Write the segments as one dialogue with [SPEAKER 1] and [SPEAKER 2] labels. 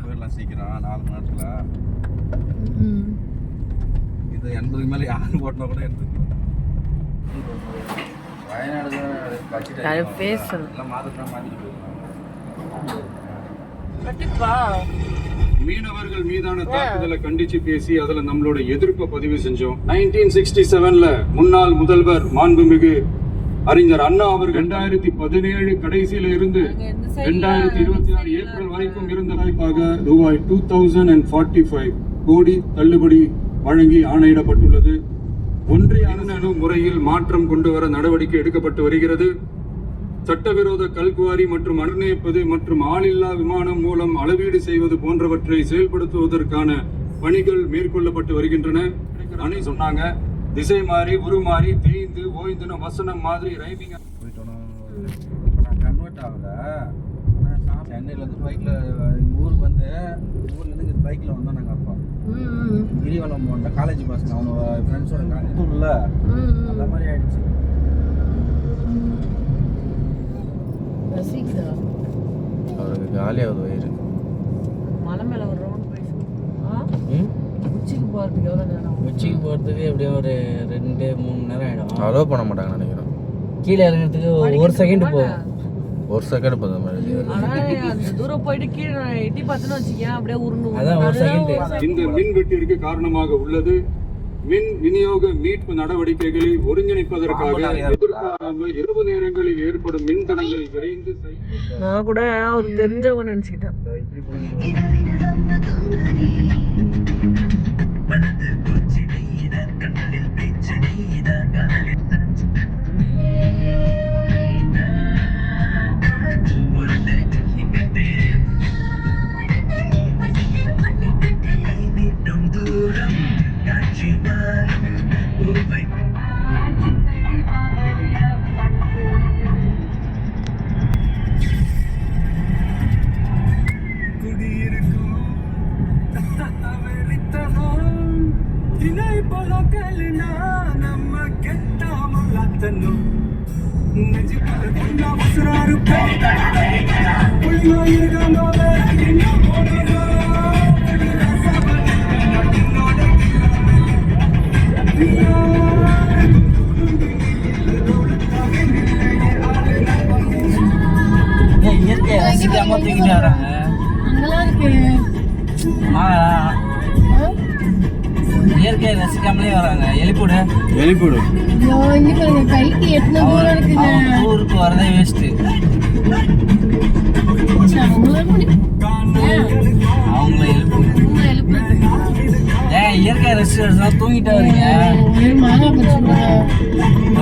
[SPEAKER 1] போயிடலாம் சீக்கிரம் 4 மணி நேரத்தில். இது 80க்கு மேலே யாரும் போட்டா கூட எடுத்துக்கணும். வயநாடு எல்லாம் மாற்றிட்டு போயிடலாம்.
[SPEAKER 2] மீனவர்கள் மீதான தாக்குதலை கண்டிச்சு பேசி அதுல நம்மளோட எதிர்ப்பை பதிவு செஞ்சோம். 1967ல முன்னாள் முதல்வர் மாண்புமிகு அறிஞர் அண்ணா அவர் 2017 கடைசியில இருந்து 2026 ஏப்ரல் வரைக்கும் இருந்த வாய்ப்பாக ரூபாய் 2045 கோடி தள்ளுபடி வழங்கி ஆணையிடப்பட்டுள்ளது. ஒன்றிய அரசு முறையில் மாற்றம் கொண்டு வர நடவடிக்கை எடுக்கப்பட்டு வருகிறது. சட்டவிரோத கல்குவாரி மற்றும் அனுநயிப்பது மற்றும் ஆளில்லா விமானம் மூலம் அளவீடு செய்வது போன்றவற்றை செயல்படுத்துவதற்கான பணிகள் மேற்கொள்ளப்பட்டு வருகின்றன. அணை சொன்னாங்க, திசை மாறி உருமாறி தேய்ந்து ஓய்ந்துன வசனம் மாதிரி ரைமிங்
[SPEAKER 1] போயிட்டோம். இப்போ நான் கன்வெர்ட் ஆகல. ஆனால் சென்னையிலேருந்து பைக்கில் ஊருக்கு வந்து ஊர்லேருந்து பைக்கில் வந்தோம் நாங்கள். அப்பா கிரிவலம் போனோம் காலேஜ் பசங்க அவங்க ஃப்ரெண்ட்ஸோட காலேஜ் அந்த மாதிரி ஆயிடுச்சு. அவருக்கு காலியாகுது வயிறு.
[SPEAKER 3] மலை மேலே ஒரு ரவுண்ட் போயிடுச்சு. உச்சிக்கு போகிறதுக்கு எவ்வளோ நேரம்?
[SPEAKER 4] உச்சிக்கு போகிறதுக்கு எப்படியும் ஒரு 2-3 மணி நேரம் ஆகிடும்.
[SPEAKER 1] அலோவ் பண்ண மாட்டாங்க நினைக்கிறேன்.
[SPEAKER 4] கீழே இறங்கிறதுக்கு 1 செகண்ட் போகும்.
[SPEAKER 1] 1 செகண்ட் போதும் மாதிரி.
[SPEAKER 3] அந்த தூரம் போயிட்டு கீழே எட்டி பார்த்துன்னு வச்சுக்கேன், அப்படியே உருண்டு.
[SPEAKER 4] அதான் 1 செகண்ட்.
[SPEAKER 2] இந்த மின்வெட்டிற்கு காரணமாக உள்ளது. மின் விநியோக மீட்பு நடவடிக்கைகளை ஒருங்கிணைப்பதற்காக எதிர்பாராமல் இரவு நேரங்களில் ஏற்படும் மின் தடங்களை விரைந்து
[SPEAKER 3] நான் கூட அவர் தெரிஞ்சவங்க நினைச்சுக்கிட்டேன்.
[SPEAKER 4] இயற்கையை ரசிக்காம தூக்கிட்டு வராங்க. இயற்கையை ரசிக்காமலே வராங்க. எலிப்பூடு ஊருக்கு வரதே வேஸ்ட்டு. அவங்கள ஏன் இயற்கையை ரசிச்சு தூங்கிட்டு வரீங்க?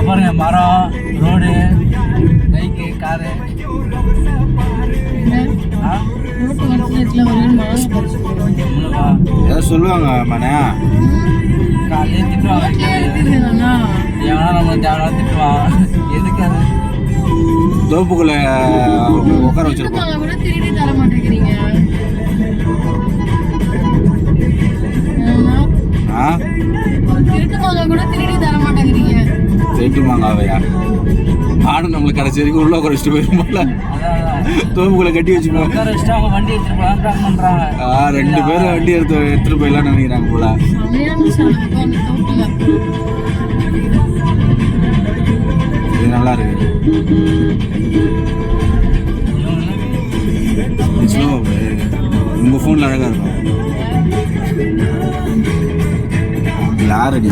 [SPEAKER 4] பாருங்க, மரம், ரோடு, பைக்கு, காரு.
[SPEAKER 1] ஏதோ சொல்லுவாங்க மனே,
[SPEAKER 4] காலையே திட்டுவாங்க. எவனா நம்ம தேவையான திட்டுவான். எதுக்கு அது
[SPEAKER 1] தோப்புக்குள்ள உட்கார வச்சிருப்பாங்க. திருட்டு மாங்காவையா? ஆடும் நம்மளுக்கு கடைசி வரைக்கும் உள்ள உட்கார வச்சுட்டு போயிருப்போம்ல, தோப்புக்குள்ள கட்டி வச்சுப்போம். 2 பேரும் வண்டி எடுத்துட்டு போயிடலாம்னு நினைக்கிறாங்க போல. இது நல்லா இருக்கு. உங்க போன்ல அழகா இருக்கும். யார் அடி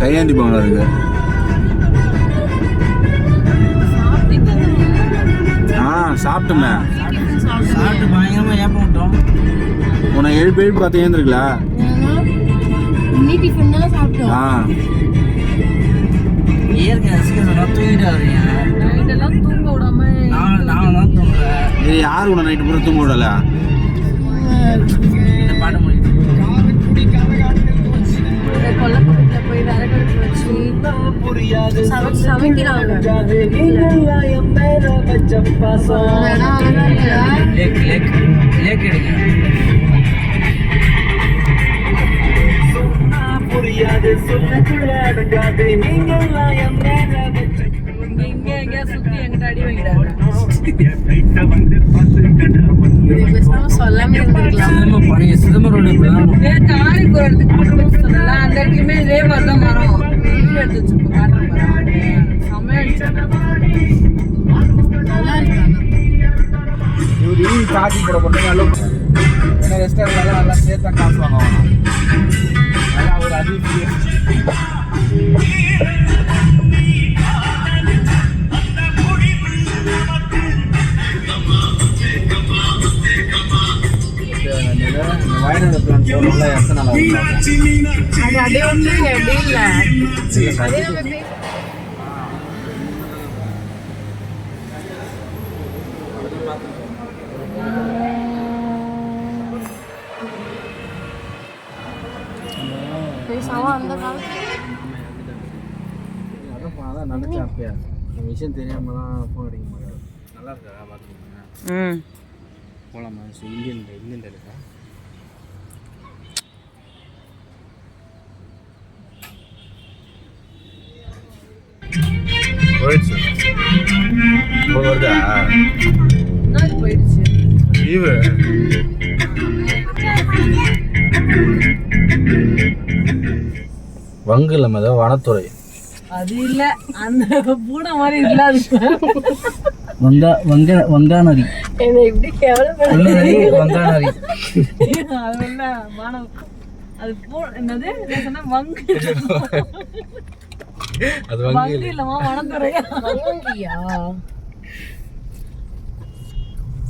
[SPEAKER 1] கையாண்டி பவனா இருக்கு. சாப்பிட்டுமே
[SPEAKER 4] சாப்பிட்டு பயங்கரமா ஏப்பம் விட்டோம்.
[SPEAKER 1] உன்னை 7 பேர் பார்த்து ஏந்திருக்கல.
[SPEAKER 4] இயற்கை ரசிக்க சொன்னா தூங்கிட்டு வரீங்க.
[SPEAKER 3] நைட்டெல்லாம் தூங்க விடாம
[SPEAKER 4] நானும் தூங்குறேன்.
[SPEAKER 1] இது யார் உன்னை நைட்டு பூரா தூங்க விடல?
[SPEAKER 4] இந்த பாட்டு முடியும்.
[SPEAKER 3] சமைக்கிறாங்க
[SPEAKER 4] லேக் லேக் லேக் எடுங்க.
[SPEAKER 3] இங்க எங்கேயா சுத்தி எங்கிட்ட அடி வைக்கிறாங்க. சொல்லாம இருந்திருக்கலாம்.
[SPEAKER 4] சிதம்பரம் பழைய சிதம்பரம் இப்படிதான்
[SPEAKER 3] நேற்று ஆரிப்பூர் இடத்துக்கு கூட்டு சொன்னல, அந்த இடத்துக்குமே இதே மாதிரி தான் மரம் எடுத்து வச்சிருப்போம். காட்டுறேன் செம்மையா இருந்துச்சு. நல்லா இருக்காங்க.
[SPEAKER 1] இவரு சார்ஜ் போட போட்டு ஏன்னா ரெஸ்டாரண்ட்ல நல்லா சேர்த்தா காசு வாங்குவாங்க. நல்லா ஒரு அதிக வயநாடு பிளான் போகணும்ல எத்தனை நாள் ஆகும்?
[SPEAKER 3] அது அப்படியே வந்து எப்படி இல்லை அதே நம்ம அந்த காலத்துல
[SPEAKER 1] அதான் நினச்சேன் அப்பயா இந்த விஷயம் தெரியாமலாம் ஃபோன் அடிக்க மாட்டேன். நல்லா இருக்கா பார்த்துக்கோங்க. போகலாமா? இந்தியன் இருக்கா? போயிடுச்சு. வருதா
[SPEAKER 3] போயிடுச்சு.
[SPEAKER 1] லீவு வங்கு இல்லாம ஏதோ வனத்துறை
[SPEAKER 3] அது இல்ல, அந்த பூனை மாதிரி இல்ல. அது
[SPEAKER 4] வங்கா நதி
[SPEAKER 3] என்ன இப்படி கேவலப்படுத்தி
[SPEAKER 4] வங்கா நதி.
[SPEAKER 3] அது என்ன மாணவ அது என்னது சொன்னா வங்கு
[SPEAKER 1] அது
[SPEAKER 3] வங்கு இல்லமா வனத்துறையா? வங்கியா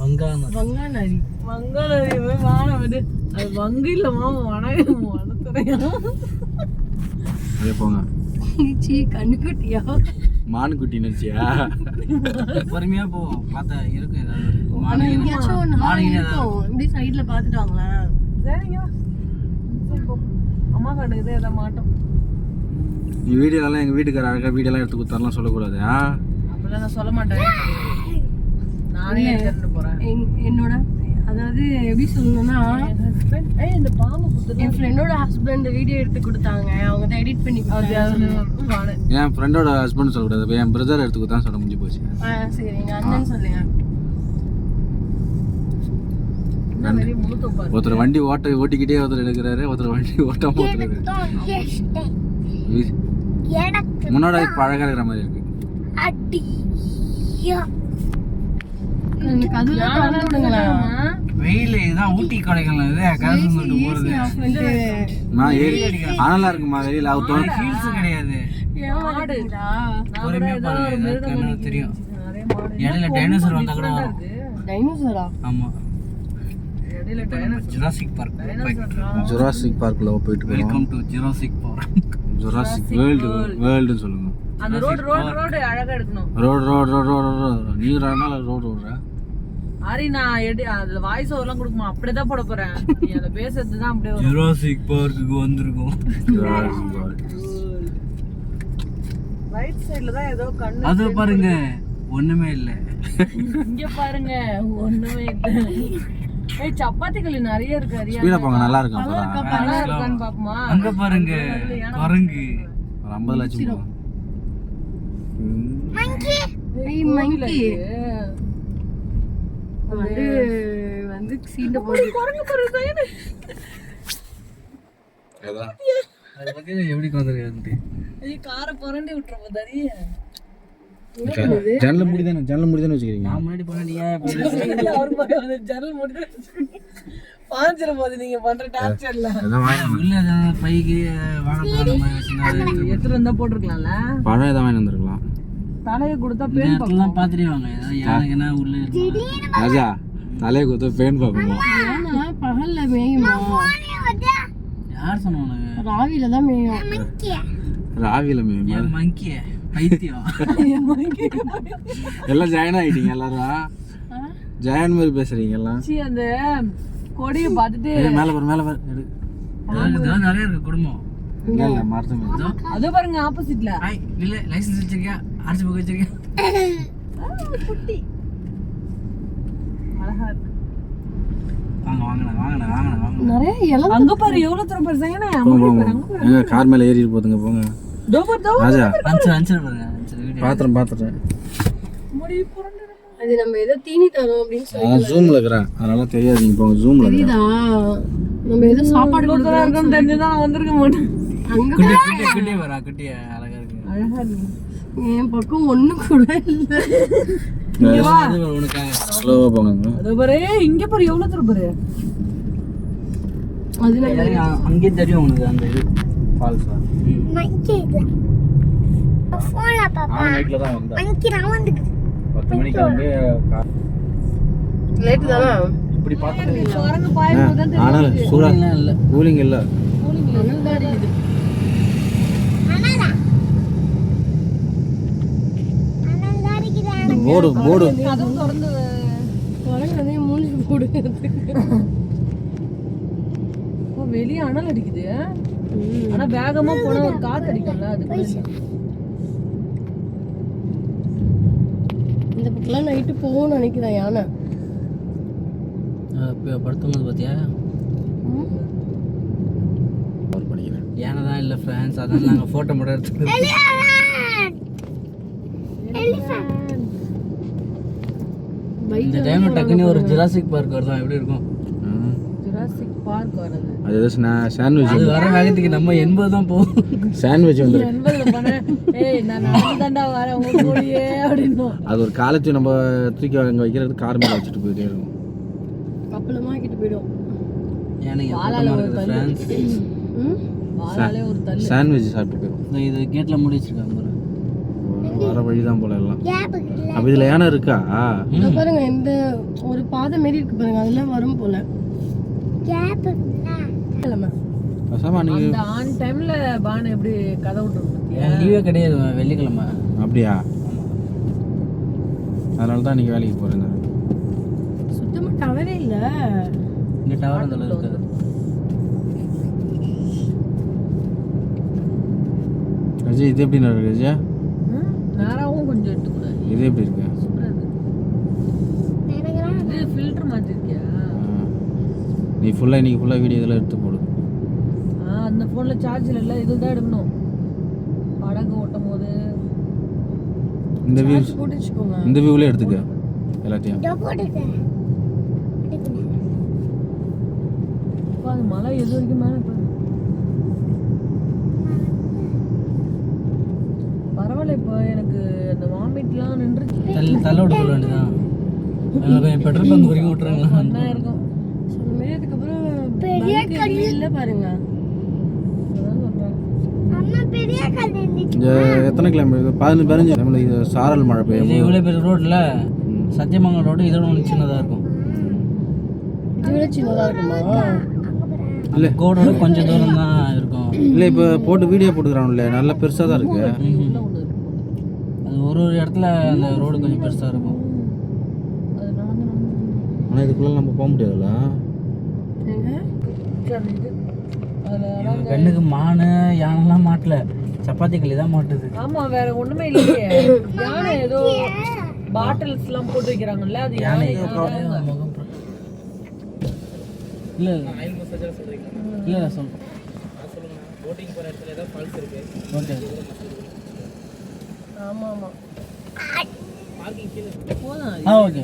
[SPEAKER 3] வங்காநதி போய் மாணவ அது வங்கு இல்லமா வனத்துறையா?
[SPEAKER 1] அதே போங்க.
[SPEAKER 3] கண்ணுக்குட்டியா
[SPEAKER 1] மானுக்குட்டி நினைச்சியா?
[SPEAKER 4] பொறுமையா போ, பார்த்தா இருக்கு
[SPEAKER 3] இப்படி சைடுல பாத்துட்டாங்களா? சரிங்க அம்மா கண்டுக்குது எதை மாட்டோம்.
[SPEAKER 1] நீ வீடியோலாம் எங்கள் வீட்டுக்கார அழகாக வீடியோலாம் எடுத்து கொடுத்தாலாம் சொல்லக்கூடாது.
[SPEAKER 3] அப்படிலாம் நான் சொல்ல மாட்டேன். நானே எடுத்துட்டு போறேன். என்னோட அதாவது எப்படி சொல்லணும்னா இந்த பாம்பு குத்து என் ஃப்ரெண்டோட ஹஸ்பண்ட் வீடியோ எடுத்து கொடுத்தாங்க. அவங்க தான் எடிட் பண்ணி கொடுத்தாங்க.
[SPEAKER 1] என் ஃப்ரெண்டோட ஹஸ்பண்ட் சொல்லக்கூடாது, என் பிரதர் எடுத்து கொடுத்தா சொல்ல முடிஞ்சு போச்சு.
[SPEAKER 3] சரி எங்க அண்ணன் சொல்லுங்க.
[SPEAKER 1] ஒருத்தர் வண்டி ஓட்டிக்கிட்டே ஒருத்தர் எடுக்கிறாரு, ஒருத்தர் வண்டி ஓட்டாம ஓட்டுறாரு. முன்னாடி பழகா இருக்கிற மாதிரி இருக்கு.
[SPEAKER 4] வெயில் இதான் ஊட்டி கொடைக்கானல் இது காசு சொல்லிட்டு போறது.
[SPEAKER 1] நான் ஏறி அனலா இருக்குமா வெளியில அவுத்தோம்.
[SPEAKER 4] ஹீல்ஸ் கிடையாது. பொறுமையா பாருங்க, என்ன தெரியும். இடையில டைனோசர் வந்தா கூட வரும்.
[SPEAKER 3] டைனோசரா?
[SPEAKER 4] ஆமா, ஜுராசிக் பார்க் போயிட்டு இருக்கோம்.
[SPEAKER 1] ஜுராசிக் பார்க்ல போயிட்டு இருக்கோம்.
[SPEAKER 4] Welcome to Jurassic Park.
[SPEAKER 1] Jurassic வேர்ல்டுன்னு சொல்லுங்க.
[SPEAKER 3] அந்த ரோடு அழகா எடுக்கணும்.
[SPEAKER 1] ரோடு நீ ரோடு ஓடுற
[SPEAKER 3] ஆரி நான் அதுல வாய்ஸ் ஓவர்லாம் கொடுக்குமா? அப்படிதான் போட போறேன். நீ அத பேசுறது தான் அப்படியே வரும்.
[SPEAKER 4] ஜுராசிக் பார்க்குக்கு வந்திருக்கோம்.
[SPEAKER 3] ரைட் சைடுல தான் ஏதோ கண்ணு.
[SPEAKER 4] அது பாருங்க, ஒண்ணுமே இல்ல.
[SPEAKER 3] இங்க பாருங்க, ஒண்ணுமே இல்ல. ஏய் சப்பாத்தி களி நிறைய இருக்கு. அரியா
[SPEAKER 1] ஸ்பீடா போங்க, நல்லா இருக்கும்.
[SPEAKER 3] நல்லா இருக்கான்னு பாப்போமா?
[SPEAKER 4] அங்க பாருங்க குரங்கு.
[SPEAKER 1] ஒரு 50 லட்சம் போகும்.
[SPEAKER 3] மங்கி வந்து சீண்ட போகுது. குரங்கு பாருங்க.
[SPEAKER 1] அதான்
[SPEAKER 4] அது பத்தி எப்படி வந்திருக்கு?
[SPEAKER 3] ஐய காரை புரண்டி விட்டுற போதாரி.
[SPEAKER 1] ஜன்னல் மூடிதானே வச்சுக்கிறீங்க.
[SPEAKER 4] நான் முன்னாடி போனா நீ ஏன்
[SPEAKER 3] ஜன்னல் மூடி பாஞ்சிர போது நீங்க பண்ற டார்ச்சர்ல.
[SPEAKER 4] உள்ள பைக்கு வாழைப்பழம்
[SPEAKER 3] எடுத்துட்டு வந்தா போட்டுருக்கலாம்ல.
[SPEAKER 1] பழம் ஏதாவது வாங்கி வந்திருக்கலாம்.
[SPEAKER 3] தலையை கொடுத்தா பேன்
[SPEAKER 4] எல்லாம் பாத்துட்டே வாங்க. யாருக்குன்னா உள்ள
[SPEAKER 1] ராஜா தலையை கொடுத்தா பேன் பார்ப்போமா?
[SPEAKER 3] பகல்ல மேயுமா?
[SPEAKER 4] யார் சொன்னாங்க?
[SPEAKER 3] ராவில தான் மேயும்.
[SPEAKER 1] ராவில மேயும்.
[SPEAKER 4] மங்கிய பைத்தியம்.
[SPEAKER 1] எல்லாம் ஜாயின் ஆகிட்டீங்க எல்லாரும். ஜாயின் மாதிரி பேசுறீங்க எல்லாம்.
[SPEAKER 3] அந்த கொடியை பார்த்துட்டு
[SPEAKER 1] மேல பாரு
[SPEAKER 4] இதெல்லாம் நிறைய இருக்கு குடும்பம்.
[SPEAKER 1] இல்ல இல்ல மரத்து
[SPEAKER 3] அதோ பாருங்க ஆப்போசிட்ல.
[SPEAKER 4] ஹாய் இல்ல லைசென்ஸ் வச்சிருக்கியா ஆர்சி புக் வச்சிருக்கியா
[SPEAKER 3] குட்டி அழகா இருக்கு.
[SPEAKER 4] வாங்கண்ணா
[SPEAKER 3] நிறைய இளம் அங்க பாரு எவ்வளவு தூரம் பாருங்க.
[SPEAKER 1] எங்க கார் மேல ஏறிட்டு போதுங்க போங்க ராஜா
[SPEAKER 4] அன்சர் பாருங்க வீடியோ
[SPEAKER 1] பாத்துறேன்
[SPEAKER 3] அது நம்ம ஏதோ தீனி தரோம் அப்படின்னு சொல்லி
[SPEAKER 1] நான் ஜூம்ல இருக்கிறேன் அதனால தெரியாது நீங்க போங்க ஜூம்ல
[SPEAKER 3] தெரியுதா? நம்ம ஏதோ சாப்பாடு கொடுக்குறா இருக்கோம் தெரிஞ்சுதான் நான் வந்திருக்க மாட்டேன். அங்க
[SPEAKER 4] குட்டியே வரா குட்டியே அழகா இருக்கு
[SPEAKER 3] அழகா இருக்கு. என் பக்கம் ஒண்ணு கூட இல்ல.
[SPEAKER 4] உனக்காக
[SPEAKER 1] ஸ்லோவா போங்க
[SPEAKER 3] அதோ பாரு இங்க பாரு எவ்வளவு தூரம் பாரு. அது நம்ம
[SPEAKER 4] அங்கே தெரியும் உனக்கு அந்த இது ஃபால்ஸா
[SPEAKER 1] நான் நைட்ல தான் வந்தேன் 10 மணிக்கு வந்து
[SPEAKER 3] லேட் தானா?
[SPEAKER 1] இப்படி பார்த்தது
[SPEAKER 3] குரங்கு பாயும் போது தான்
[SPEAKER 1] ஆனால் சூடா
[SPEAKER 4] இல்ல
[SPEAKER 1] கூலிங் இல்ல
[SPEAKER 3] அனல் தான் அடிக்குது.
[SPEAKER 1] போடு
[SPEAKER 3] கதவு திறந்து குரங்கு வந்து மூஞ்சி போடுது. வெளியே அனல் அடிக்குது. ஆனா வேகமா போனா ஒரு காத்து அடிக்கும்ல அதுக்கு. இந்த பக்கம்லாம் நைட்டு போகும்னு நினைக்கிறேன் யானை.
[SPEAKER 4] படுத்தும்போது பார்த்தியா
[SPEAKER 1] படிக்கிறேன்
[SPEAKER 4] யானை தான் இல்லை ஃப்ரெண்ட்ஸ் அதனால நாங்கள் ஃபோட்டோ மட்டும் எடுத்துக்கிறோம். இந்த டைம் டக்குன்னு ஒரு ஜுராசிக் பார்க் வருதான் எப்படி இருக்கும்?
[SPEAKER 3] ஜுராசிக் பார்க் வரது
[SPEAKER 1] அது ஏதோ சாண்ட்விச்
[SPEAKER 4] அது வர வேகத்துக்கு நம்ம 80 தான் போகும்.
[SPEAKER 1] சாண்ட்விச் வந்து
[SPEAKER 3] 80ல போனேன். ஏய் நான் நடந்தாண்டா வரேன் உங்க கூடயே அப்படினோம்.
[SPEAKER 1] அது ஒரு காலத்து நம்ம தூக்கி அங்கே வைக்கிறது கார் மேலே வச்சுட்டு போயிட்டே இருக்கும்.
[SPEAKER 3] கப்பலமா கிட்ட போய்டும்.
[SPEAKER 4] ஏனைங்க
[SPEAKER 3] வாளால ஒரு
[SPEAKER 4] இருக்குது
[SPEAKER 3] தள்ளு.
[SPEAKER 4] ஃப்ரெண்ட்ஸ்.
[SPEAKER 3] வாளாலே ஒரு தள்ளு.
[SPEAKER 1] சாண்ட்விச் சாப்பிட்டு போயிடும்.
[SPEAKER 4] இது கேட்டில் மூடி வச்சிருக்காங்க பாரு.
[SPEAKER 1] வர வழி தான் போல எல்லாம். அப்போ இதில் யானை இருக்கா?
[SPEAKER 3] இங்க பாருங்க இந்த ஒரு பாதை மாரி இருக்கு பாருங்க அதெல்லாம் வரும் போல.
[SPEAKER 1] பசாமா நீங்க
[SPEAKER 3] அந்த ஆன் டைம்ல பானை எப்படி கதை விட்டுருக்கு.
[SPEAKER 4] ஏன் லீவே கிடையாது வெள்ளிக்கிழமை.
[SPEAKER 1] அப்படியா? அதனால தான் நீங்கள் வேலைக்கு போகிறீங்க.
[SPEAKER 3] சுத்தமா டவரே இல்ல.
[SPEAKER 4] இங்கே டவர் அந்த அளவு இருக்காது.
[SPEAKER 1] ரஜி இது எப்படி இருக்கு ரஜா?
[SPEAKER 3] நேராவும் கொஞ்சம் எடுத்துக்கூடாது.
[SPEAKER 1] இது எப்படி இருக்கு?
[SPEAKER 3] இது ஃபில்டர் மாத்திருக்கியா?
[SPEAKER 1] நீ ஃபுல்லாக இன்னைக்கு ஃபுல்லாக வீடியோ இதில் எடுத்து போடு.
[SPEAKER 3] அந்த ஃபோன்ல சார்ஜ் இல்ல இது தான் எடுக்கணும். படகு ஓட்டும் போது
[SPEAKER 1] இந்த வியூ
[SPEAKER 3] போட்டு வச்சுக்கோங்க.
[SPEAKER 1] இந்த வியூவில் எடுத்துக்க எல்லாத்தையும்.
[SPEAKER 3] அது மலை எது வரைக்கும் மேலே போய் பரவாயில்ல. இப்போ எனக்கு அந்த வாமிட்லாம் நின்றுச்சு.
[SPEAKER 4] தள்ள விட சொல்ல வேண்டியதான். கொஞ்சம் பெட்ரோல் பங்க் வரைக்கும் விட்டுறாங்களா?
[SPEAKER 3] நல்லா இருக்கும். சொன்ன அதுக்கப்புறம் பெரிய கல்லில் பாருங்க.
[SPEAKER 1] இந்த எத்தனை கிலோமீட்டர்? 15 நம்மளுக்கு இது சாரல் மழை
[SPEAKER 4] இது
[SPEAKER 1] பெய்யும்.
[SPEAKER 4] இவ்வளோ பெரிய ரோட்டில் சத்தியமங்கலம் ரோடு இதோட ஒன்று சின்னதாக இருக்கும்.
[SPEAKER 3] இதை விட சின்னதாக இருக்குமா?
[SPEAKER 1] இல்லை
[SPEAKER 4] கோடோட கொஞ்சம் தூரம் தான் இருக்கும்.
[SPEAKER 1] இல்லை இப்போ போட்டு வீடியோ போட்டுக்கிறான்ல நல்லா பெருசாக தான் இருக்கு.
[SPEAKER 4] அது ஒரு இடத்துல அந்த ரோடு கொஞ்சம் பெருசாக இருக்கும்.
[SPEAKER 1] ஆனால் இதுக்குள்ளே நம்ம போக முடியாதுல்ல.
[SPEAKER 4] கண்ணுக்கு மானு யானைலாம் மாட்டல, சப்பாத்தி களி தான் மாட்டுது.
[SPEAKER 3] ஆமா வேற ஒண்ணுமே இல்லையே. யானை ஏதோ பாட்டில்ஸ் எல்லாம் போட்டு வைக்கிறாங்கல்ல அது யானை.
[SPEAKER 4] இல்லை இல்லை சொல்கிறேன். போட்டிங் போகிற இடத்துல ஏதாவது ஃபால்ஸ் இருக்கு. ஓகே
[SPEAKER 3] ஆமா ஆமா போதும்.
[SPEAKER 4] ஆ ஓகே.